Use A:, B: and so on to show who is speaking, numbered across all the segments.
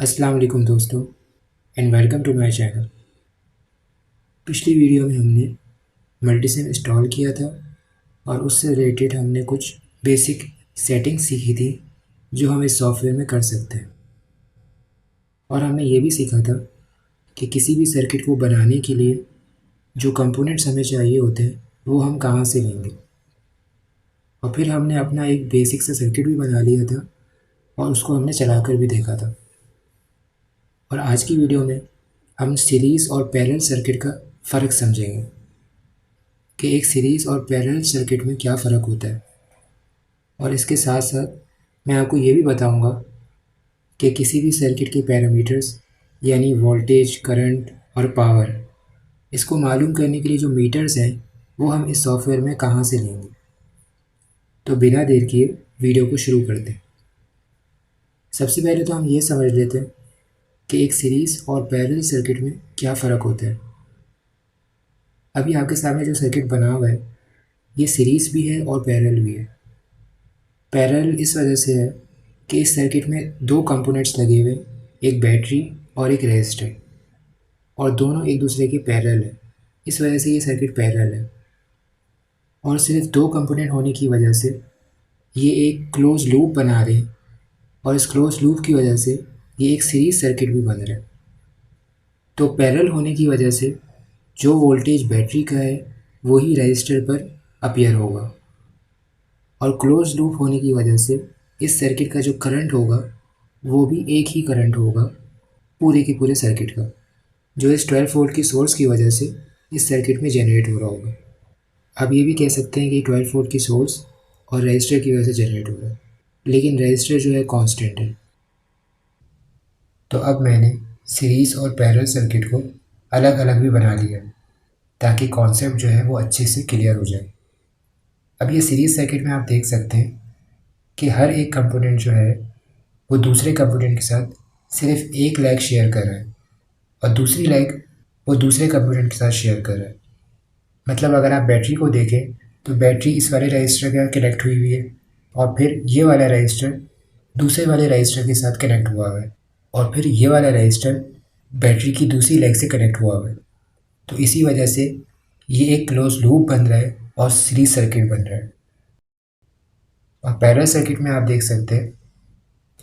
A: अस्सलाम वालेकुम दोस्तों and welcome to my channel. पिछली वीडियो में हमने मल्टीसिम इंस्टॉल किया था और उससे रिलेटेड हमने कुछ बेसिक सेटिंग्स सीखी थी जो हम इस सॉफ्टवेयर में कर सकते हैं। और हमने ये भी सीखा था कि किसी भी सर्किट को बनाने के लिए जो कंपोनेंट्स हमें चाहिए होते हैं वो हम कहाँ से लेंगे। और फिर हमने अपना एक बेसिक सा सर्किट भी बना लिया था और उसको हमने चला कर भी देखा था। और आज की वीडियो में हम सीरीज़ और पैरेलल सर्किट का फ़र्क समझेंगे कि एक सीरीज़ और पैरेलल सर्किट में क्या फ़र्क होता है। और इसके साथ साथ मैं आपको ये भी बताऊंगा कि किसी भी सर्किट के पैरामीटर्स यानी वोल्टेज, करंट और पावर, इसको मालूम करने के लिए जो मीटर्स हैं वो हम इस सॉफ्टवेयर में कहाँ से लेंगे। तो बिना देर किए वीडियो को शुरू करते हैं। सबसे पहले तो हम ये समझ लेते हैं कि एक सीरीज़ और पैरेलल सर्किट में क्या फ़र्क होता है। अभी आपके सामने जो सर्किट बना हुआ है ये सीरीज़ भी है और पैरेलल भी है। पैरेलल इस वजह से है कि इस सर्किट में दो कंपोनेंट्स लगे हुए, एक बैटरी और एक रेजिस्टर, और दोनों एक दूसरे के पैरेलल है। इस वजह से ये सर्किट पैरेलल है। और सिर्फ दो कंपोनेंट होने की वजह से ये एक क्लोज लूप बना रहे हैं और इस क्लोज लूप की वजह से ये एक सीरीज सर्किट भी बन रहा है। तो पैरेलल होने की वजह से जो वोल्टेज बैटरी का है वही रेजिस्टर पर अपीयर होगा, और क्लोज लूप होने की वजह से इस सर्किट का जो करंट होगा वो भी एक ही करंट होगा पूरे के पूरे सर्किट का, जो इस 12 वोल्ट की सोर्स की वजह से इस सर्किट में जनरेट हो रहा होगा। अब ये भी कह सकते हैं कि 12 वोल्ट की सोर्स और रजिस्टर की वजह से जनरेट हो रहा है, लेकिन रजिस्टर जो है कांस्टेंट है। तो अब मैंने सीरीज़ और पैरेलल सर्किट को अलग अलग भी बना लिया है ताकि कॉन्सेप्ट जो है वो अच्छे से क्लियर हो जाए। अब ये सीरीज़ सर्किट में आप देख सकते हैं कि हर एक कंपोनेंट जो है वो दूसरे कंपोनेंट के साथ सिर्फ एक लेग शेयर कर रहा है और दूसरी लेग वो दूसरे कंपोनेंट के साथ शेयर कर रहा है। मतलब अगर आप बैटरी को देखें तो बैटरी इस वाले रजिस्टर के साथ कनेक्ट हुई हुई है और फिर ये वाला रजिस्टर दूसरे वाले रजिस्टर के साथ कनेक्ट हुआ हुआ है और फिर ये वाला रजिस्टर बैटरी की दूसरी लेग से कनेक्ट हुआ हुआ है। तो इसी वजह से ये एक क्लोज लूप बन रहा है और सीरीज सर्किट बन रहा है। और पैरेलल सर्किट में आप देख सकते हैं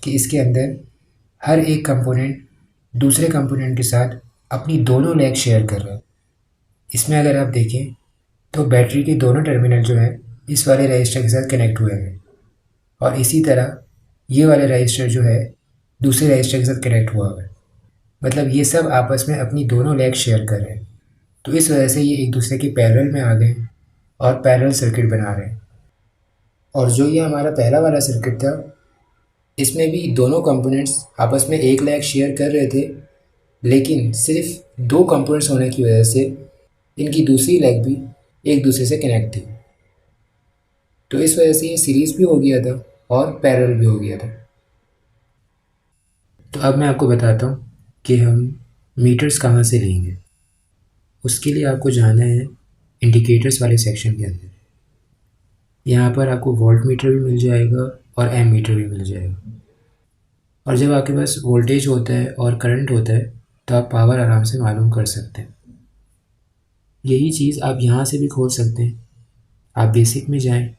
A: कि इसके अंदर हर एक कंपोनेंट दूसरे कंपोनेंट के साथ अपनी दोनों लेग शेयर कर रहा है। इसमें अगर आप देखें तो बैटरी के दोनों टर्मिनल जो है इस वाले रजिस्टर के साथ कनेक्ट हुए हैं और इसी तरह ये वाले रजिस्टर जो है दूसरे रजिस्टर के साथ कनेक्ट हुआ हुआ है। मतलब ये सब आपस में अपनी दोनों लेग शेयर कर रहे हैं। तो इस वजह से ये एक दूसरे के पैरेलल में आ गए और पैरेलल सर्किट बना रहे हैं। और जो ये हमारा पहला वाला सर्किट था इसमें भी दोनों कंपोनेंट्स आपस में एक लेग शेयर कर रहे थे, लेकिन सिर्फ दो कंपोनेंट्स होने की वजह से इनकी दूसरी लेग भी एक दूसरे से कनेक्ट थी। तो इस वजह से ये सीरीज़ भी हो गया था और पैरेलल भी हो गया था। तो अब मैं आपको बताता हूँ कि हम मीटर्स कहाँ से लेंगे। उसके लिए आपको जाना है इंडिकेटर्स वाले सेक्शन के अंदर। यहाँ पर आपको वोल्ट मीटर भी मिल जाएगा और एम मीटर भी मिल जाएगा। और जब आपके पास वोल्टेज होता है और करंट होता है तो आप पावर आराम से मालूम कर सकते हैं। यही चीज़ आप यहाँ से भी खोल सकते हैं। आप बेसिक में जाएं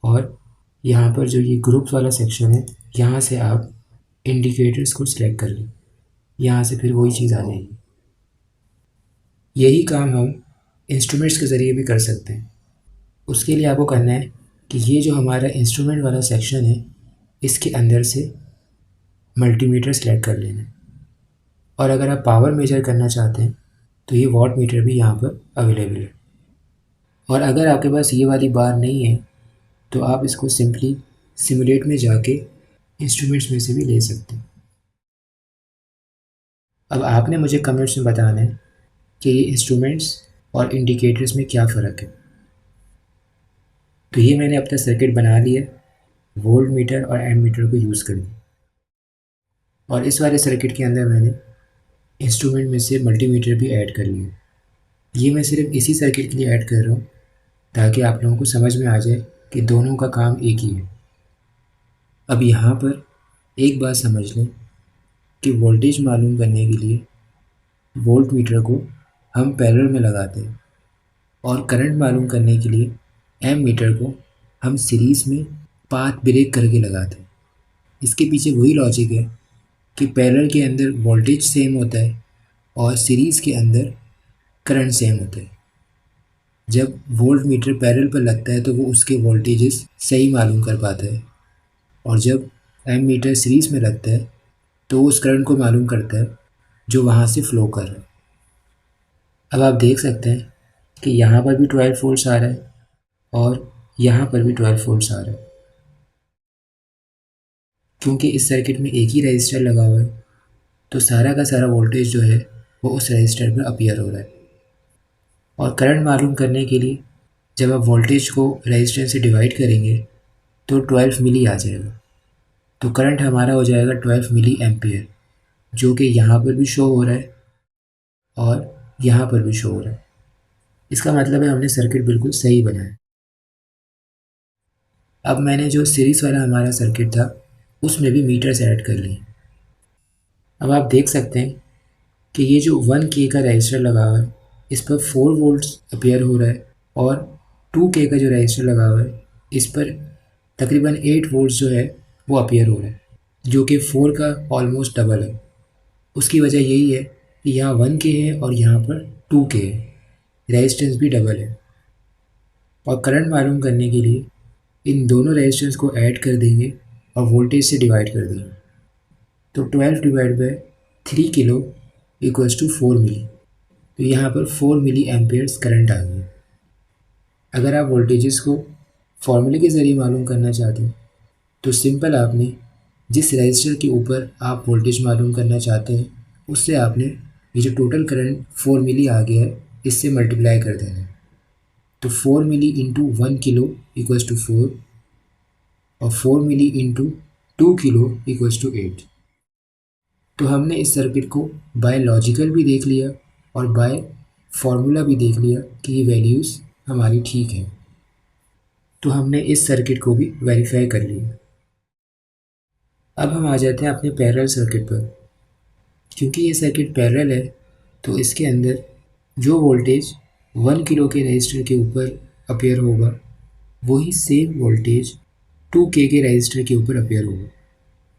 A: और यहाँ पर जो ये ग्रुप्स वाला सेक्शन है यहाँ से आप इंडिकेटर्स को सिलेक्ट कर लें। यहाँ से फिर वही चीज़ आ जाएगी। यही काम हम इंस्ट्रूमेंट्स के ज़रिए भी कर सकते हैं। उसके लिए आपको करना है कि ये जो हमारा इंस्ट्रूमेंट वाला सेक्शन है इसके अंदर से मल्टीमीटर सेलेक्ट कर लेना है। और अगर आप पावर मेजर करना चाहते हैं तो ये वॉट मीटर भी यहाँ पर अवेलेबल है। और अगर आपके पास ये वाली बार नहीं है तो आप इसको सिंपली सिमुलेट में जाके इंस्ट्रूमेंट्स में से भी ले सकते हैं। अब आपने मुझे कमेंट्स में बताना है कि ये इंस्ट्रूमेंट्स और इंडिकेटर्स में क्या फ़र्क है। तो ये मैंने अपना सर्किट बना लिया, वोल्ट मीटर और एम मीटर को यूज़ कर दिया। और इस वाले सर्किट के अंदर मैंने इंस्ट्रूमेंट में से मल्टीमीटर भी ऐड कर लिया। ये मैं सिर्फ इसी सर्किट के लिए ऐड कर रहा हूँ ताकि आप लोगों को समझ में आ जाए कि दोनों का काम एक ही है। अब यहाँ पर एक बात समझ लें कि वोल्टेज मालूम करने के लिए वोल्ट मीटर को हम पैरेलल में लगाते हैं और करंट मालूम करने के लिए एम मीटर को हम सीरीज़ में पाथ ब्रेक करके लगाते हैं। इसके पीछे वही लॉजिक है कि पैरेलल के अंदर वोल्टेज सेम होता है और सीरीज़ के अंदर करंट सेम होता है। जब वोल्ट मीटर पैरेलल पर लगता है तो वो उसके वोल्टेजेस सही मालूम कर पाता है, और जब एम मीटर सीरीज़ में लगता है तो उस करंट को मालूम करता है जो वहाँ से फ्लो कर रहा है। अब आप देख सकते हैं कि यहाँ पर भी 12 वोल्ट्स आ रहा है और यहाँ पर भी 12 वोल्ट्स आ रहा है। क्योंकि इस सर्किट में एक ही रजिस्टर लगा हुआ है तो सारा का सारा वोल्टेज जो है वो उस रजिस्टर पर अपीयर हो रहा है। और करंट मालूम करने के लिए जब आप वोल्टेज को रजिस्टेंस से डिवाइड करेंगे तो 12 मिली आ जाएगा। तो करंट हमारा हो जाएगा 12 मिली एम्पियर, जो कि यहाँ पर भी शो हो रहा है और यहाँ पर भी शो हो रहा है। इसका मतलब है हमने सर्किट बिल्कुल सही बनाया। अब मैंने जो सीरीज़ वाला हमारा सर्किट था उसमें भी मीटर्स ऐड कर लिए। अब आप देख सकते हैं कि ये जो 1K का रजिस्टर लगा हुआ है इस पर 4 वोल्ट्स अपीयर हो रहा है, और 2K का जो रजिस्टर लगा हुआ है इस पर तकरीबन 8 वोल्ट्स जो है वो अपीयर हो रहा है, जो कि 4 का ऑलमोस्ट डबल है। उसकी वजह यही है कि यहाँ 1K है और यहाँ पर 2K है, रेजिस्टेंस भी डबल है। और करंट मालूम करने के लिए इन दोनों रेजिस्टेंस को ऐड कर देंगे और वोल्टेज से डिवाइड कर देंगे। तो 12 divide by 3 kilo equals to 4 milli. तो यहाँ पर 4 मिली एम्पेयर्स करंट आ गई। अगर आप वोल्टेजेस को फॉर्मूले के ज़रिए मालूम करना चाहते हैं तो सिंपल आपने जिस रजिस्टर के ऊपर आप वोल्टेज मालूम करना चाहते हैं उससे आपने ये जो टोटल करंट 4 मिली आ गया है इससे मल्टीप्लाई कर देना है। तो 4 मिली इंटू 1 किलो इक्वल्स टू 4 और 4 मिली इंटू 2 किलो इक्वल्स टू 8। तो हमने इस सर्किट को बाय लॉजिकल भी देख लिया और बाय फार्मूला भी देख लिया कि ये वैल्यूज़ हमारी ठीक हैं। तो हमने इस सर्किट को भी वेरीफाई कर लिया। अब हम आ जाते हैं अपने पैरेलल सर्किट पर। क्योंकि ये सर्किट पैरेलल है तो इसके अंदर जो वोल्टेज 1 किलो के रजिस्टर के ऊपर अपीयर होगा वही सेम वोल्टेज 2K के रजिस्टर के ऊपर अपीयर होगा।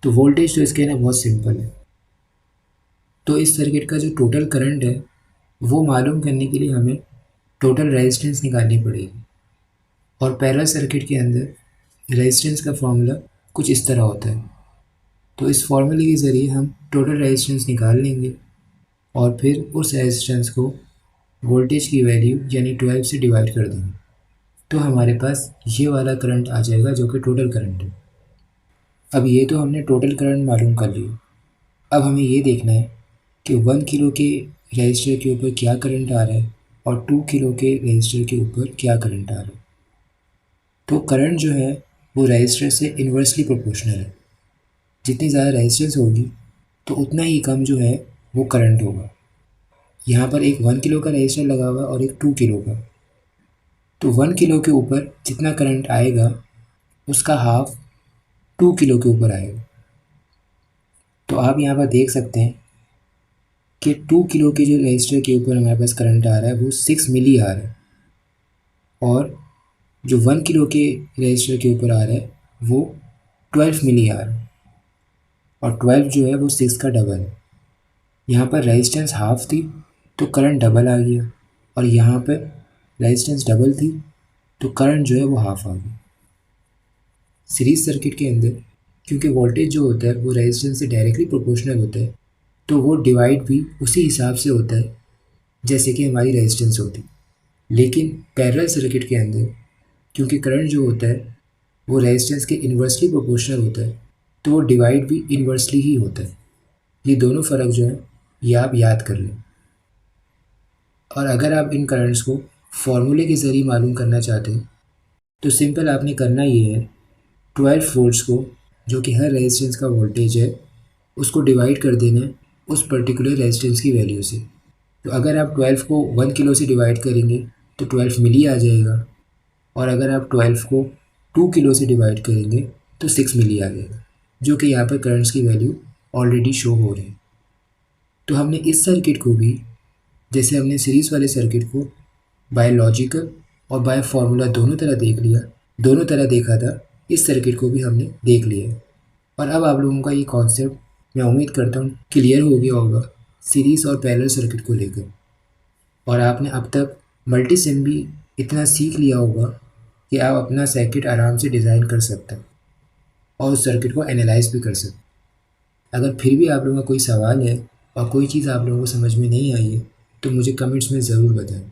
A: तो वोल्टेज तो इसके ना बहुत सिंपल है। तो इस सर्किट का जो टोटल करंट है वो मालूम करने के लिए हमें टोटल रेजिस्टेंस निकालनी पड़ेगी। और पैरेलल सर्किट के अंदर रेजिस्टेंस का फॉर्मूला कुछ इस तरह होता है। तो इस फॉर्मूले के ज़रिए हम टोटल रेजिस्टेंस निकाल लेंगे और फिर उस रेजिस्टेंस को वोल्टेज की वैल्यू यानी 12 से डिवाइड कर देंगे। तो हमारे पास ये वाला करंट आ जाएगा जो कि टोटल करंट है। अब ये तो हमने टोटल करंट मालूम कर लिया। अब हमें ये देखना है कि 1 किलो के रजिस्टर के ऊपर क्या करंट आ रहा है और 2 किलो के रजिस्टर के ऊपर क्या करंट आ रहा है। तो करंट जो है वो रजिस्टर से इन्वर्सली प्रोपोर्शनल है। जितनी ज़्यादा रेजिस्टेंस होगी तो उतना ही कम जो है वो करंट होगा। यहाँ पर एक 1 किलो का रजिस्टर लगा हुआ और एक 2 किलो का। तो 1 किलो के ऊपर जितना करंट आएगा उसका हाफ 2 किलो के ऊपर आएगा। तो आप यहाँ पर देख सकते हैं कि 2 किलो के जो रजिस्टर के ऊपर हमारे पास करंट आ रहा है वो 6 मिली आ रहा है, और जो 1 किलो के रजिस्टर के ऊपर आ रहा है वो 12 मिली आ रहा है, और 12 जो है वो 6 का डबल है। यहाँ पर रेजिस्टेंस हाफ थी तो करंट डबल आ गया, और यहाँ पर रेजिस्टेंस डबल थी तो करंट जो है वो हाफ आ गया। सीरीज सर्किट के अंदर क्योंकि वोल्टेज जो होता है वो रेजिस्टेंस से डायरेक्टली प्रोपोर्शनल होता है तो वो डिवाइड भी उसी हिसाब से होता है जैसे कि हमारी रेजिस्टेंस होती। लेकिन पैरेलल सर्किट के अंदर क्योंकि करंट जो होता है वो रेजिस्टेंस के इन्वर्सली प्रोपोर्शनल होता है तो वो डिवाइड भी इन्वर्सली ही होता है। ये दोनों फ़र्क जो है ये आप याद कर लें। और अगर आप इन करंट्स को फॉर्मूले के ज़रिए मालूम करना चाहते हैं तो सिंपल आपने करना ये है 12 वोल्ट्स को जो कि हर रेजिस्टेंस का वोल्टेज है उसको डिवाइड कर देना है उस पर्टिकुलर रेजिस्टेंस की वैल्यू से। तो अगर आप 12 को 1 किलो से डिवाइड करेंगे तो 12 मिली आ जाएगा, और अगर आप 12 को 2 किलो से डिवाइड करेंगे तो 6 मिली आ जाएगा, जो कि यहाँ पर करंट्स की वैल्यू ऑलरेडी शो हो रहे हैं। तो हमने इस सर्किट को भी, जैसे हमने सीरीज़ वाले सर्किट को बाय लॉजिकल और बाय फार्मूला दोनों तरह देख लिया, दोनों तरह देखा था, इस सर्किट को भी हमने देख लिया है। और अब आप लोगों का ये कॉन्सेप्ट मैं उम्मीद करता हूँ क्लियर हो गया होगा सीरीज़ और पैरेलल सर्किट को लेकर, और आपने अब तक मल्टी सिम भी इतना सीख लिया होगा कि आप अपना सर्किट आराम से डिज़ाइन कर सकते हैं और उस सर्किट को एनालाइज भी कर सकते हैं। अगर फिर भी आप लोगों का कोई सवाल है और कोई चीज़ आप लोगों को समझ में नहीं आई है तो मुझे कमेंट्स में ज़रूर बताएं।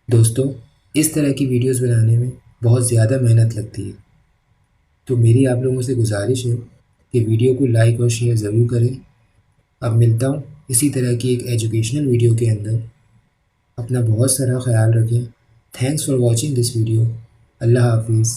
A: दोस्तों, इस तरह की वीडियोस बनाने में बहुत ज़्यादा मेहनत लगती है, तो मेरी आप लोगों से गुजारिश है कि वीडियो को लाइक और शेयर ज़रूर करें। अब मिलता हूँ इसी तरह की एक एजुकेशनल वीडियो के अंदर। अपना बहुत सारा ख्याल रखें। Thanks for watching this video. अल्लाह हाफिज़।